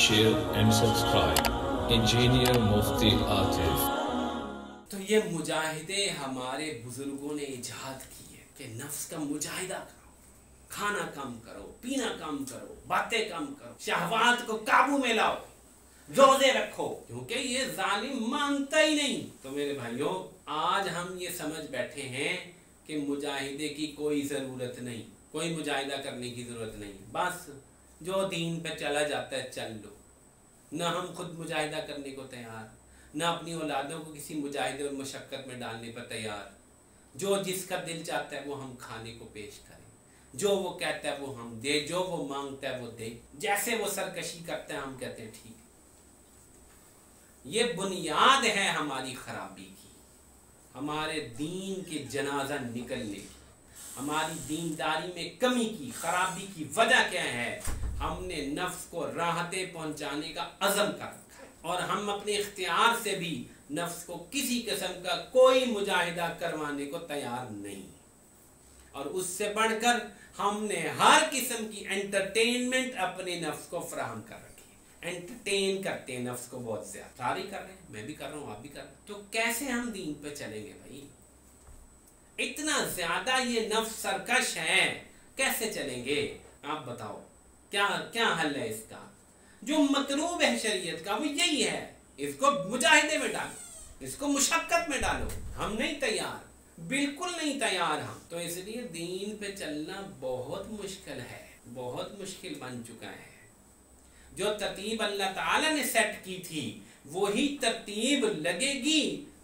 share and subscribe. Engineer Mufti Atif. تو یہ مجاہدے ہمارے بزرگوں نے ایجاد کی ہے کہ نفس کا مجاہدہ کرو، کھانا کم کرو، پینا کم کرو، باتیں کم کرو، شہوات کو قابو میں لاؤ، روزے رکھو، کیونکہ یہ ظالم مانتا ہی نہیں۔ تو میرے بھائیوں، آج ہم یہ سمجھ بیٹھے ہیں کہ مجاہدے کی کوئی ضرورت نہیں، کوئی مجاہدہ کرنے کی ضرورت نہیں، بس جو دین پہ چلا جاتا ہے چل لو۔ نہ ہم خود مجاہدہ کرنے کو تیار، نہ اپنی اولادوں کو کسی مجاہدے اور مشقت میں ڈالنے پر تیار۔ جو جس کا دل چاہتا ہے وہ ہم کھانے کو پیش کریں، جو وہ کہتا ہے وہ ہم دے، جو وہ مانگتا ہے وہ دے، جیسے وہ سرکشی کرتا ہے ہم کہتے ہیں ٹھیک۔ یہ بنیاد ہے ہماری خرابی کی، ہمارے دین کے جنازہ نکلنے کی، ہماری دینداری میں کمی کی، خرابی کی وجہ کیا ہے؟ ہم نے نفس کو راحتیں پہنچانے کا عزم کر رکھا ہے، اور ہم اپنے اختیار سے بھی نفس کو کسی قسم کا کوئی مجاہدہ کروانے کو تیار نہیں، اور اس سے بڑھ کر ہم نے ہر قسم کی انٹرٹینمنٹ اپنے نفس کو فراہم کر رکھی ہے۔ انٹرٹین کرتے ہیں نفس کو بہت زیادہ، سارے کر رہے ہیں، میں بھی کر رہا ہوں، آپ بھی کر رہے ہیں۔ تو کیسے ہم دین پہ چلیں گے بھائی؟ اتنا زیادہ یہ نفس سرکش ہے، کیسے چلیں گے؟ آپ بتاؤ کیا حل ہے اس کا؟ جو مطلوب ہے شریعت کا وہ یہی ہے، اس کو مجاہدے میں ڈالو، اس کو مشقت میں ڈالو۔ ہم نہیں تیار، بالکل نہیں تیار ہم تو، اس لیے دین پہ چلنا بہت مشکل ہے، بہت مشکل بن چکا ہے۔ جو ترتیب اللہ تعالی نے سیٹ کی تھی وہی ترتیب لگے گی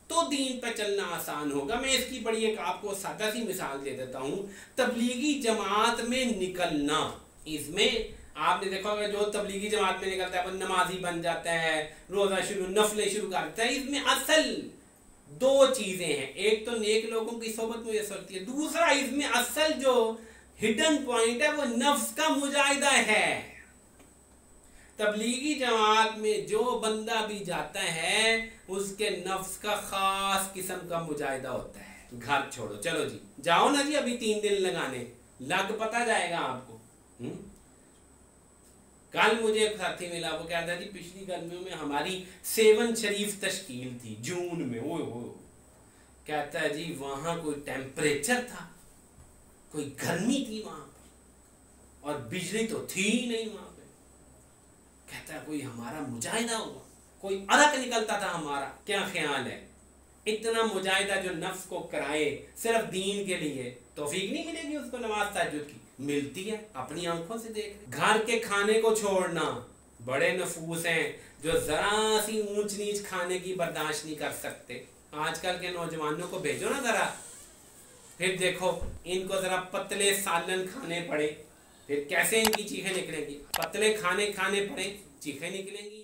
تو دین پہ چلنا آسان ہوگا۔ میں اس کی بڑی ایک آپ کو سادہ سی مثال دے دیتا ہوں۔ تبلیغی جماعت میں نکلنا، اس میں آپ نے دیکھا ہوگا جو تبلیغی جماعت میں نکلتا ہے وہ نمازی بن جاتا ہے، روزہ نفلیں شروع کرتا ہے۔ اس میں اصل دو چیزیں ہیں، ایک تو نیک لوگوں کی صحبت میسر ہوتی ہے، دوسرا اس میں اصل جو ہڈن پوائنٹ ہے وہ نفس کا مجاہدہ ہے۔ تبلیغی جماعت میں جو بندہ بھی جاتا ہے اس کے نفس کا خاص قسم کا مجاہدہ ہوتا ہے۔ گھر چھوڑو، چلو جی جاؤ نا جی ابھی 3 دن لگانے، لگ پتا جائے گا آپ کو۔ کل مجھے ایک ساتھی ملا، وہ کہتا ہے جی پچھلی گرمیوں میں ہماری 7 شریف تشکیل تھی جون میں، کہتا ہے جی وہاں کوئی ٹیمپریچر تھا، کوئی گرمی تھی وہاں پہ، اور بجلی تو تھی ہی نہیں وہاں پہ۔ کہتا ہے کوئی ہمارا مجاہدہ ہوا، کوئی عرق نکلتا تھا ہمارا۔ کیا خیال ہے؟ اتنا مجاہدہ جو نفس کو کرائے صرف دین کے لیے، توفیق نہیں ملے گی اس کو نماز تہجد کی؟ ملتی ہے، اپنی آنکھوں سے دیکھ۔ گھر کے کھانے کو چھوڑنا، بڑے نفوس ہیں جو ذرا سی اونچ نیچ کھانے کی برداشت نہیں کر سکتے۔ آج کل کے نوجوانوں کو بھیجو نا ذرا، پھر دیکھو ان کو ذرا پتلے سالن کھانے پڑے، پھر کیسے ان کی چیخیں نکلیں گی؟ پتلے کھانے پڑے، چیخیں نکلیں گی۔